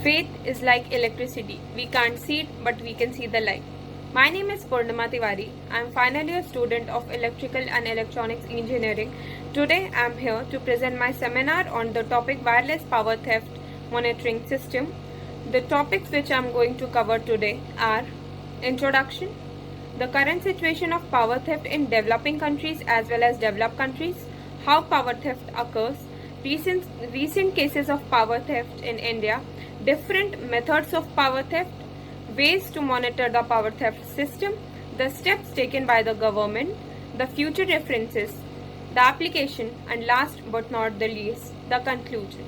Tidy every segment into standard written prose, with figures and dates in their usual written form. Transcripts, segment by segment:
Faith is like electricity. We can't see it, but we can see the light. My name is Purnima Tiwari. I am final year student of Electrical and Electronics Engineering. Today I am here to present my seminar on the topic Wireless Power Theft Monitoring System. The topics which I am going to cover today are Introduction, the current situation of power theft in developing countries as well as developed countries, how power theft occurs, recent cases of power theft in India, different methods of power theft, ways to monitor the power theft system, the steps taken by the government, the future references, the application, and last but not the least, the conclusion.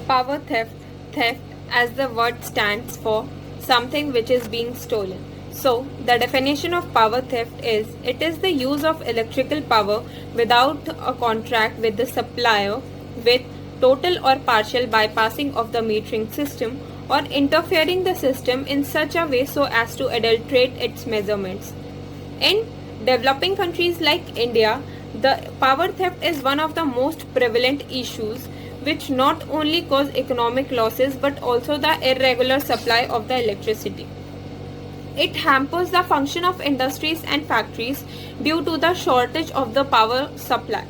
Power theft as the word stands for something which is being stolen. So, the definition of power theft is, it is the use of electrical power without a contract with the supplier, with total or partial bypassing of the metering system, or interfering the system in such a way so as to adulterate its measurements. In developing countries like India, the power theft is one of the most prevalent issues which not only cause economic losses but also the irregular supply of the electricity. It hampers the function of industries and factories due to the shortage of the power supply.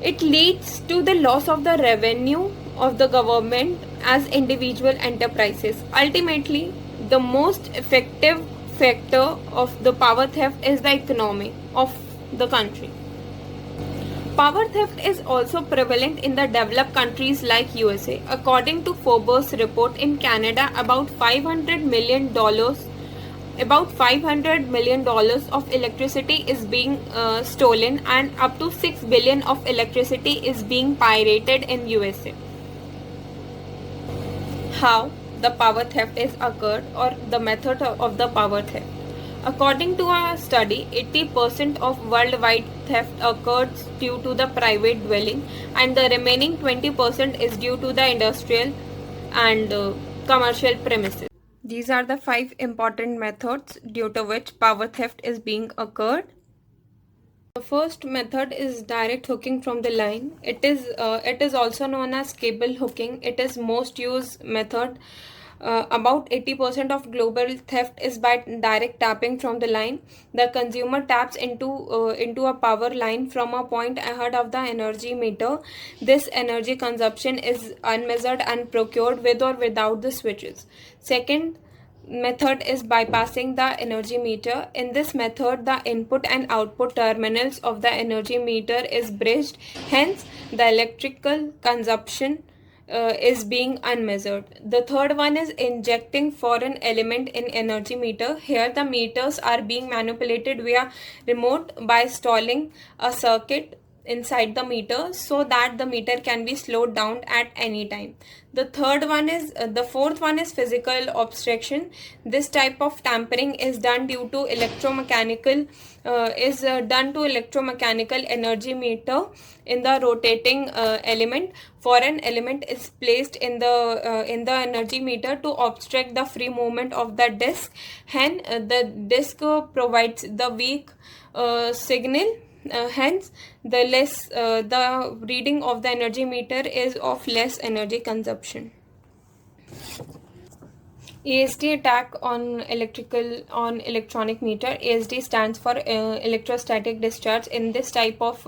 It leads to the loss of the revenue of the government as individual enterprises. Ultimately, the most effective factor of the power theft is the economy of the country. Power theft is also prevalent in the developed countries like USA. According to Forbes report, in Canada, about $500 million of electricity is being stolen, and up to 6 billion of electricity is being pirated in USA. How the power theft is occurred, or the method of the power theft. According to a study, 80% of worldwide theft occurs due to the private dwelling, and the remaining 20% is due to the industrial and commercial premises. These are the 5 important methods due to which power theft is being occurred. The first method is direct hooking from the line. It is also known as cable hooking. It is most used method. About 80% of global theft is by direct tapping from the line. The consumer taps into a power line from a point ahead of the energy meter. This energy consumption is unmeasured and procured with or without the switches. Second method is bypassing the energy meter. In this method, the input and output terminals of the energy meter is bridged, hence the electrical consumption is being unmeasured. The third one is injecting foreign element in energy meter. Here the meters are being manipulated via remote by installing a circuit inside the meter so that the meter can be slowed down at any time. The fourth one is physical obstruction. This type of tampering is done due to electromechanical energy meter. In the rotating element, foreign element is placed in the energy meter to obstruct the free movement of the disk. Hence, the disk provides the weak signal. Hence, the reading of the energy meter is of less energy consumption. ASD attack on electronic meter. ASD stands for electrostatic discharge. In this type of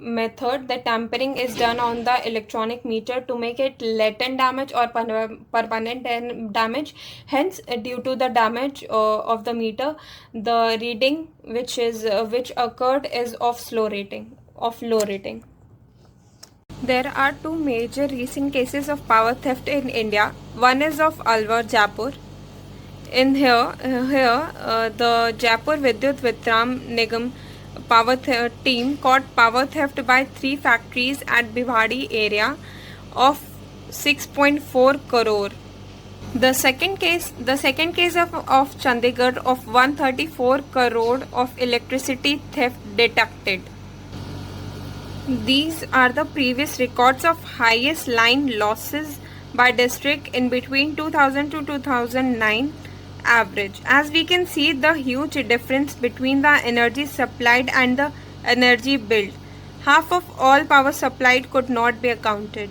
method, the tampering is done on the electronic meter to make it latent damage or permanent damage. Hence, due to the damage of the meter, the reading which occurred is of low rating. There are 2 major recent cases of power theft in India. One is of Alwar, Jaipur. In here, the Jaipur Vidyut Vitram Nigam power team caught power theft by 3 factories at Bhiwadi area of 6.4 crore. The second case of Chandigarh of 134 crore of electricity theft detected. These are the previous records of highest line losses by district in between 2000 to 2009 average. As we can see, the huge difference between the energy supplied and the energy billed. Half of all power supplied could not be accounted.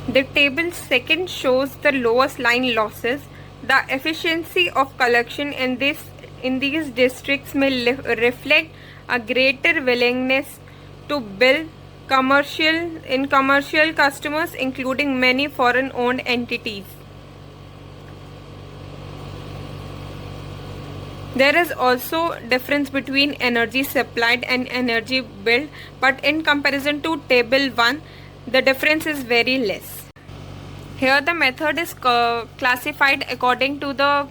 The table second shows the lowest line losses. The efficiency of collection in these districts may reflect a greater willingness to build commercial customers, including many foreign owned entities. There is also difference between energy supplied and energy billed, but in comparison to table 1, the difference is very less. Here the method is classified according to the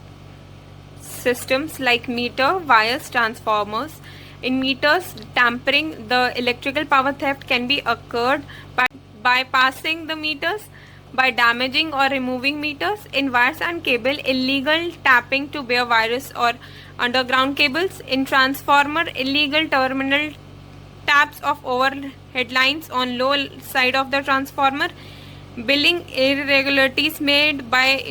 systems like meter, wires, transformers. In meters, tampering, the electrical power theft can be occurred by bypassing the meters, by damaging or removing meters. In wires and cable, illegal tapping to bare wires or underground cables. In transformer, illegal terminal taps of overhead lines on low side of the transformer. Billing irregularities made by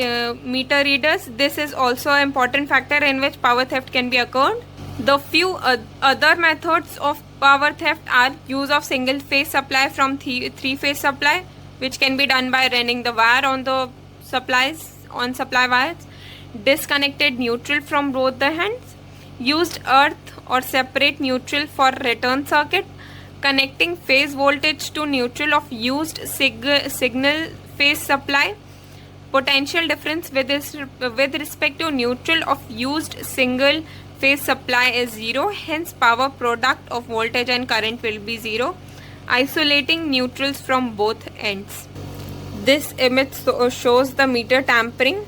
meter readers. This is also an important factor in which power theft can be occurred. The few other methods of power theft are use of single phase supply from three phase supply, which can be done by running the wire on the supply wires, disconnected neutral from both the ends, used earth or separate neutral for return circuit, connecting phase voltage to neutral of used signal phase supply. Potential difference with respect to neutral of used single phase supply is 0, hence power product of voltage and current will be 0. Isolating neutrals from both ends. This image shows the meter tampering.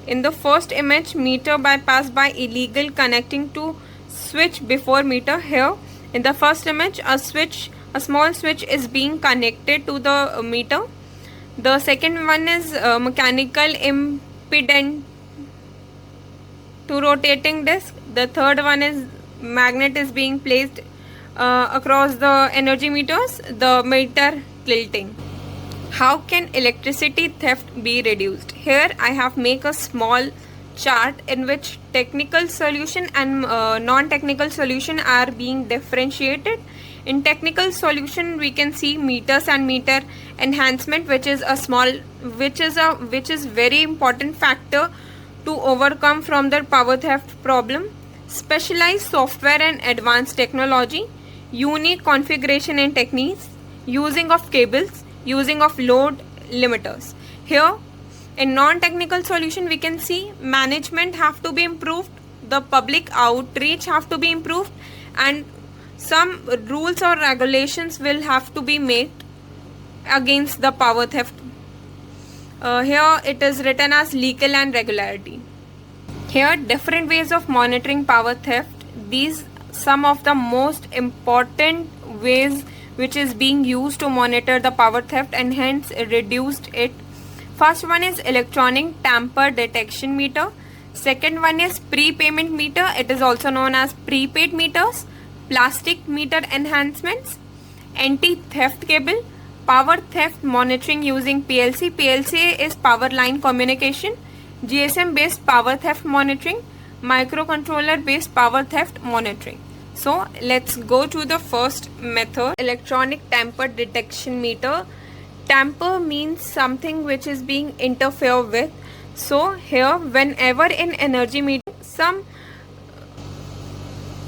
In the first image, meter bypassed by illegal connecting to switch before meter. Here in the first image, a small switch is being connected to the meter. The second one is mechanical impedance to rotating disc. The third one is magnet is being placed across the energy meters, the meter tilting. How can electricity theft be reduced? Here I have make a small chart in which technical solution and non-technical solution are being differentiated. In technical solution, we can see meters and meter enhancement, which is very important factor to overcome from the power theft problem. Specialized software and advanced technology, unique configuration and techniques, using of cables, using of load limiters. Here in non-technical solution, we can see management have to be improved, the public outreach have to be improved, and some rules or regulations will have to be made against the power theft. Here it is written as legal and regularity. Here different ways of monitoring power theft. These some of the most important ways which is being used to monitor the power theft and hence reduced it. First one is electronic tamper detection meter. Second one is prepayment meter. It is also known as prepaid meters. Plastic meter enhancements, anti-theft cable, power theft monitoring using PLC. PLC is power line communication. GSM based power theft monitoring, microcontroller based power theft monitoring. So let's go to the first method, electronic tamper detection meter. Tamper means something which is being interfered with. So here whenever in energy meter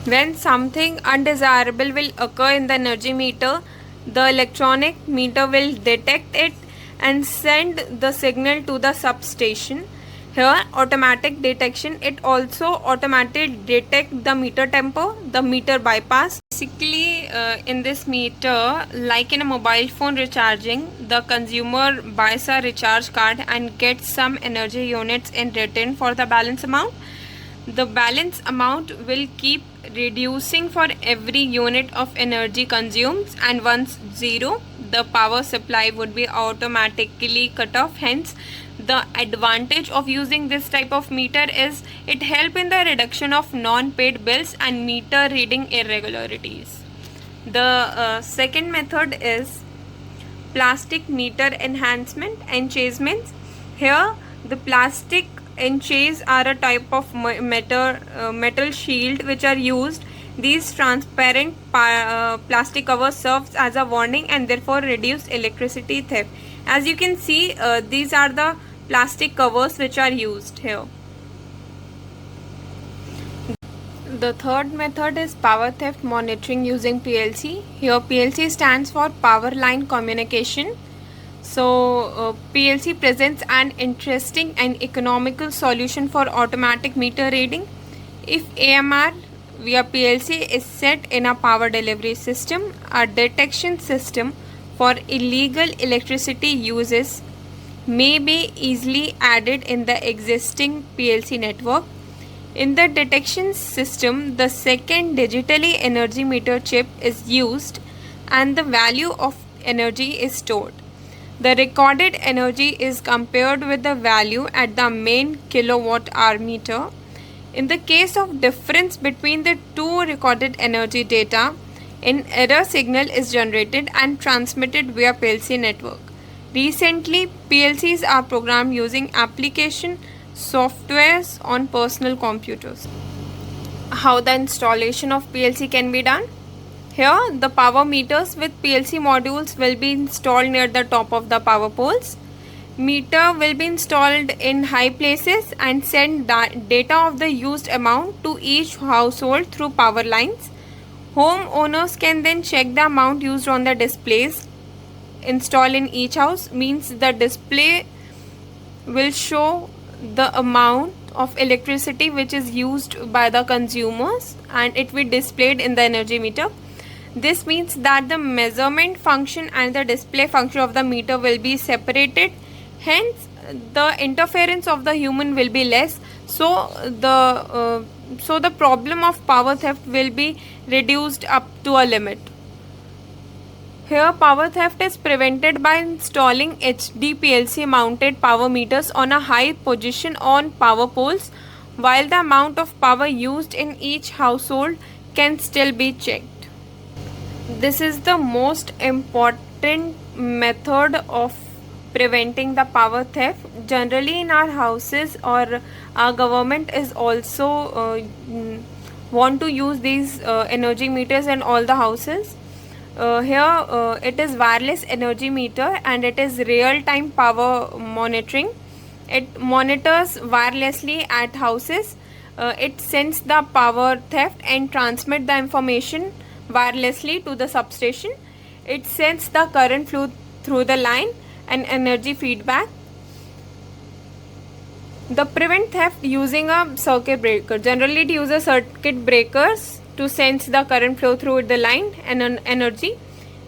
when something undesirable will occur in the energy meter, the electronic meter will detect it and send the signal to the substation. Here automatic detection, it also automatically detect the meter tamper, the meter bypass. Basically in this meter, like in a mobile phone recharging, the consumer buys a recharge card and gets some energy units in return for the balance amount. The balance amount will keep reducing for every unit of energy consumed, and once 0, the power supply would be automatically cut off. Hence the advantage of using this type of meter is it helps in the reduction of non-paid bills and meter reading irregularities. The second method is plastic meter enhancement enchasement. Here the plastic enchase are a type of metal shield which are used These transparent plastic covers serves as a warning and therefore reduce electricity theft. As you can see, these are the plastic covers which are used here. The third method is power theft monitoring using PLC. Here PLC stands for power line communication. So PLC presents an interesting and economical solution for automatic meter reading. If AMR via PLC is set in a power delivery system, a detection system for illegal electricity uses may be easily added in the existing PLC network. In the detection system, the second digitally energy meter chip is used and the value of energy is stored. The recorded energy is compared with the value at the main kilowatt hour meter. In the case of difference between the two recorded energy data, an error signal is generated and transmitted via PLC network. Recently, PLCs are programmed using application softwares on personal computers. How the installation of PLC can be done? Here, the power meters with PLC modules will be installed near the top of the power poles. Meter will be installed in high places and send data of the used amount to each household through power lines. Homeowners can then check the amount used on the displays installed in each house. Means the display will show the amount of electricity which is used by the consumers and it will be displayed in the energy meter. This means that the measurement function and the display function of the meter will be separated. Hence, the interference of the human will be less. So the problem of power theft will be reduced up to a limit. Here, power theft is prevented by installing HDPLC mounted power meters on a high position on power poles, while the amount of power used in each household can still be checked. This is the most important method of preventing the power theft. Generally in our houses or our government is also want to use these energy meters in all the houses. Here it is wireless energy meter and it is real-time power monitoring. It monitors wirelessly at houses. It sends the power theft and transmit the information wirelessly to the substation. It sends the current flow through the line and energy feedback. The prevent theft using a circuit breaker. Generally it uses circuit breakers to sense the current flow through the line and energy.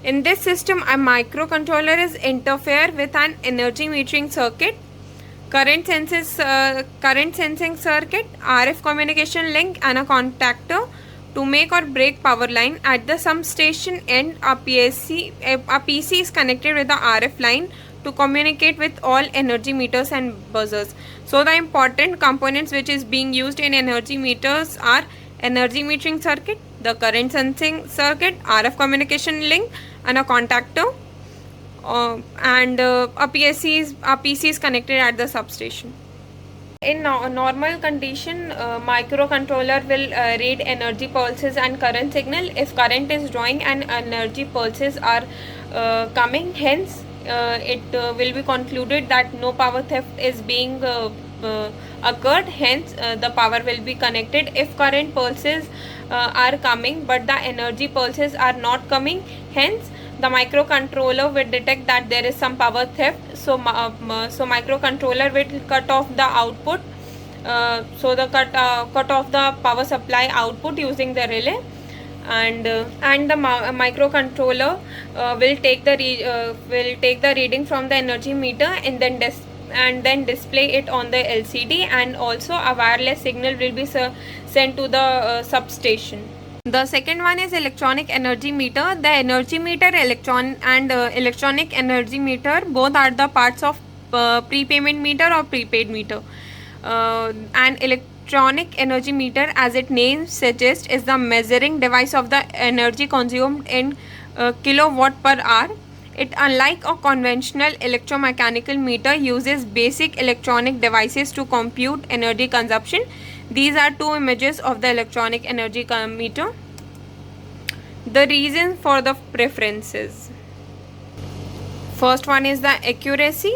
In this system, a microcontroller is interfere with an energy metering circuit, current sensing circuit, RF communication link and a contactor to make or break power line. At the substation end, a PC is connected with the RF line to communicate with all energy meters and buzzers. So the important components which is being used in energy meters are energy metering circuit, the current sensing circuit, RF communication link and a contactor, and a PC is connected at the substation. In normal condition, microcontroller will read energy pulses and current signal. If current is drawing and energy pulses are coming, hence it will be concluded that no power theft is being occurred. Hence the power will be connected. If current pulses are coming but the energy pulses are not coming, hence the microcontroller will detect that there is some power theft. So microcontroller will cut off the output. So the cut off the power supply output using the relay, and the microcontroller will take the reading from the energy meter and then display it on the LCD, and also a wireless signal will be sent to the substation. The second one is electronic energy meter. The energy meter electronic energy meter both are the parts of prepayment meter or prepaid meter. An electronic energy meter, as its name suggests, is the measuring device of the energy consumed in kilowatt per hour. It, unlike a conventional electromechanical meter, uses basic electronic devices to compute energy consumption. These are two images of the electronic energy meter. The reason for the preferences. First one is the accuracy.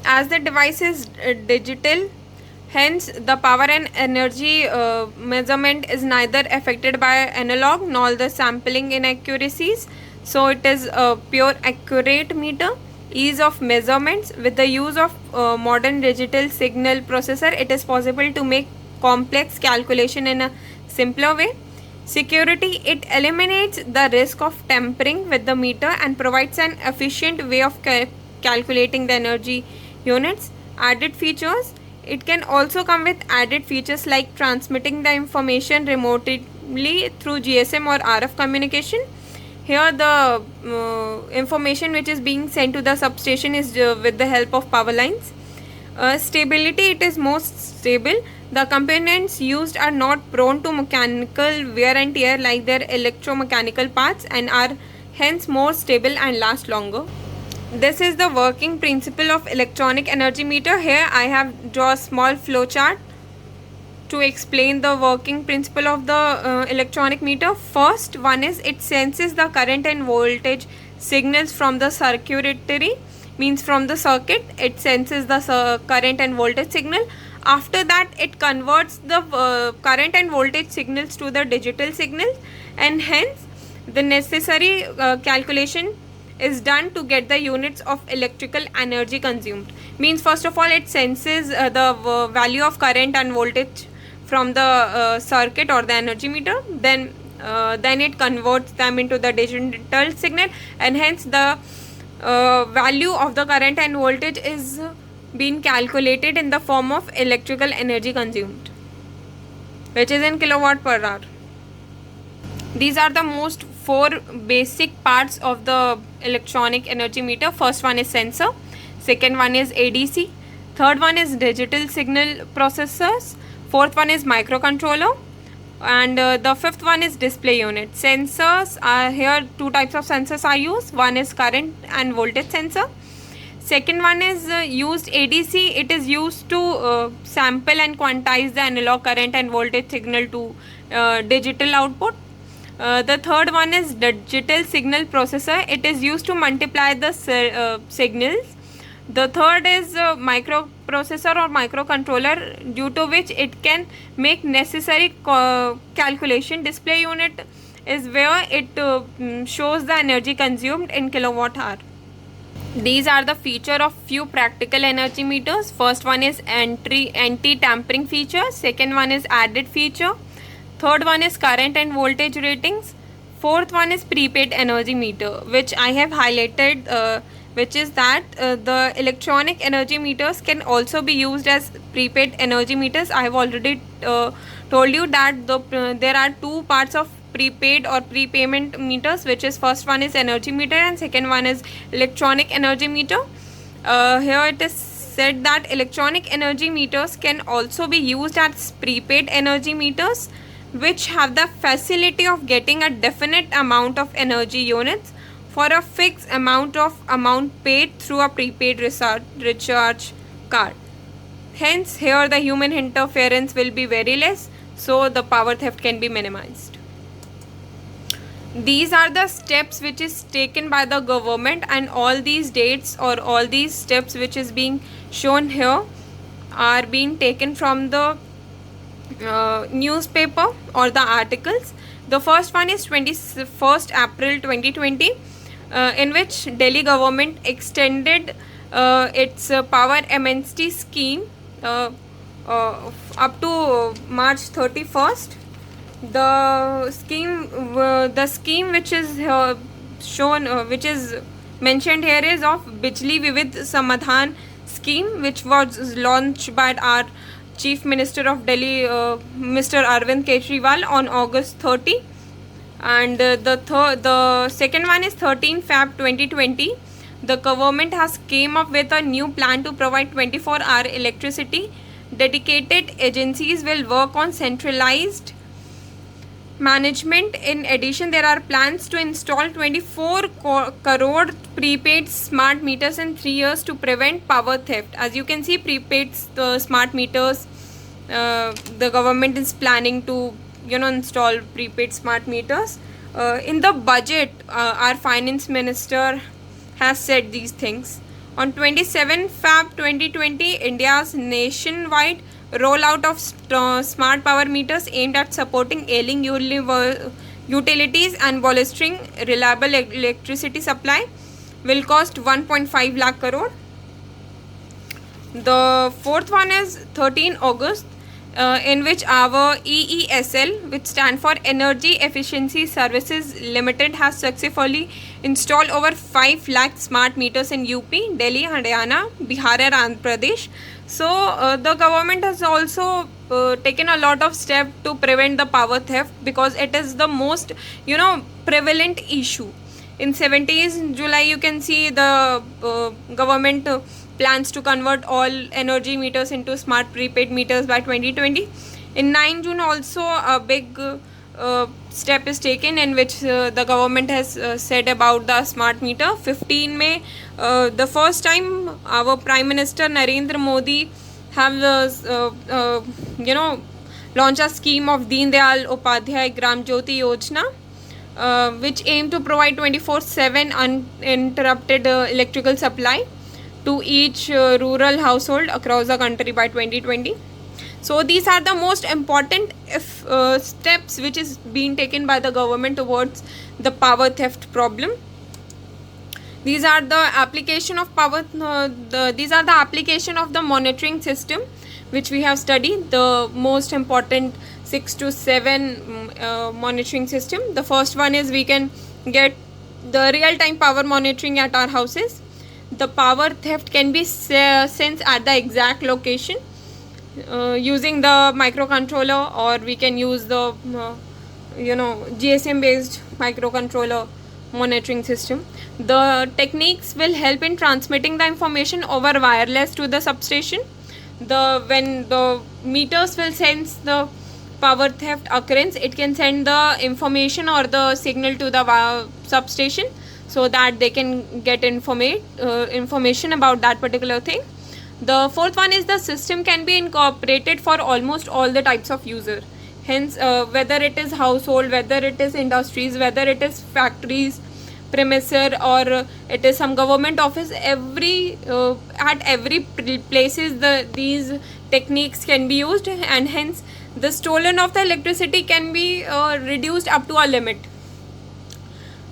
As the device is digital, hence the power and energy measurement is neither affected by analog nor the sampling inaccuracies. So it is a pure accurate meter. Ease of measurements. With the use of modern digital signal processor, it is possible to make complex calculation in a simpler way. Security. It eliminates the risk of tampering with the meter and provides an efficient way of calculating the energy units. Added features. It can also come with added features like transmitting the information remotely through GSM or RF communication. Here the information which is being sent to the substation is with the help of power lines. Stability. It is most stable. The components used are not prone to mechanical wear and tear like their electromechanical parts and are hence more stable and last longer. This is the working principle of electronic energy meter. Here I have drawn a small flow chart to explain the working principle of the electronic meter. First one is it senses the current and voltage signals from the circuitry, means from the circuit it senses the current and voltage signal. After that it converts the current and voltage signals to the digital signals, and hence the necessary calculation is done to get the units of electrical energy consumed. Means first of all it senses the value of current and voltage from the circuit or the energy meter, then it converts them into the digital signal, and hence the value of the current and voltage is being calculated in the form of electrical energy consumed, which is in kilowatt per hour. These are the most four basic parts of the electronic energy meter. First one is sensor, second one is ADC, third one is digital signal processors, fourth one is microcontroller, and the fifth one is display unit. Sensors are here, two types of sensors are used. One is current and voltage sensor. Second one is used ADC. It is used to sample and quantize the analog current and voltage signal to digital output. The third one is digital signal processor. It is used to multiply the signals. The third is microprocessor or microcontroller, due to which it can make necessary calculation. Display unit is where it shows the energy consumed in kilowatt hour. These are the feature of few practical energy meters. First one is anti-tampering feature. Second one is added feature. Third one is current and voltage ratings. Fourth one is prepaid energy meter, which I have highlighted, which is that the electronic energy meters can also be used as prepaid energy meters. I have already told you that there are two parts of prepaid or prepayment meters, which is first one is energy meter and second one is electronic energy meter. Here it is said that electronic energy meters can also be used as prepaid energy meters, which have the facility of getting a definite amount of energy units for a fixed amount paid through a prepaid recharge card. Hence here the human interference will be very less, so the power theft can be minimized. These are the steps which is taken by the government, and all these dates or all these steps which is being shown here are being taken from the newspaper or the articles. The first one is 21st April 2020, in which Delhi government extended its power amnesty scheme up to March 31st. The scheme which is shown, which is mentioned here, is of Bijli Vivid Samadhan scheme, which was launched by our Chief Minister of Delhi, Mr. Arvind Kejriwal, on August 30. And the second one is 13 Feb 2020. The government has came up with a new plan to provide 24-hour electricity. Dedicated agencies will work on centralized management. In addition, there are plans to install 24 crore prepaid smart meters in 3 years to prevent power theft. As you can see, prepaid smart meters, the government is planning to install prepaid smart meters. In the budget, our finance minister has said these things. On 27 Feb 2020, India's nationwide rollout of smart power meters aimed at supporting ailing utilities and bolstering reliable electricity supply will cost 1.5 lakh crore. The fourth one is 13 August, in which our EESL, which stand for Energy Efficiency Services Limited, has successfully installed over 5 lakh smart meters in UP, Delhi, Haryana, Bihar and Andhra Pradesh. So the government has also taken a lot of steps to prevent the power theft, because it is the most prevalent issue. In 17th July, you can see the government plans to convert all energy meters into smart prepaid meters by 2020. In 9 June also a big step is taken, in which the government has said about the smart meter. 15 May, the first time our Prime Minister Narendra Modi have launched a scheme of Deen Dayal Upadhyay Gram Jyoti Yojana, which aim to provide 24/7 uninterrupted electrical supply to each rural household across the country by 2020. So these are the most important steps which is being taken by the government towards the power theft problem. These are the application of these are the application of the monitoring system which we have studied. The most important 6 to 7 monitoring system. The first one is we can get the real-time power monitoring at our houses. The power theft can be sensed at the exact location using the microcontroller, or we can use the GSM based microcontroller monitoring system. The techniques will help in transmitting the information over wireless to the substation. When the meters will sense the power theft occurrence, it can send the information or the signal to the substation, so that they can get information about that particular thing. The fourth one is the system can be incorporated for almost all the types of user. Hence, whether it is household, whether it is industries, whether it is factories, premises, or it is some government office, at every places these techniques can be used, and hence the stolen of the electricity can be reduced up to a limit.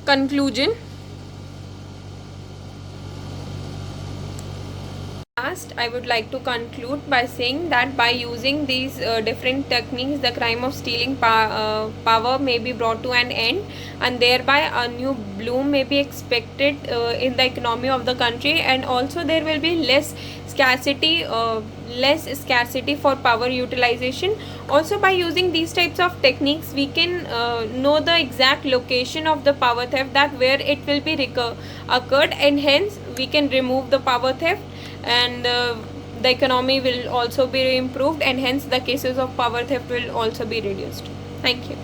Conclusion. Last, I would like to conclude by saying that by using these different techniques, the crime of stealing power may be brought to an end, and thereby a new bloom may be expected in the economy of the country, and also there will be less scarcity for power utilization. Also, by using these types of techniques, we can know the exact location of the power theft, that where it will be occurred, and hence we can remove the power theft, and the economy will also be improved, and hence the cases of power theft will also be reduced. Thank you.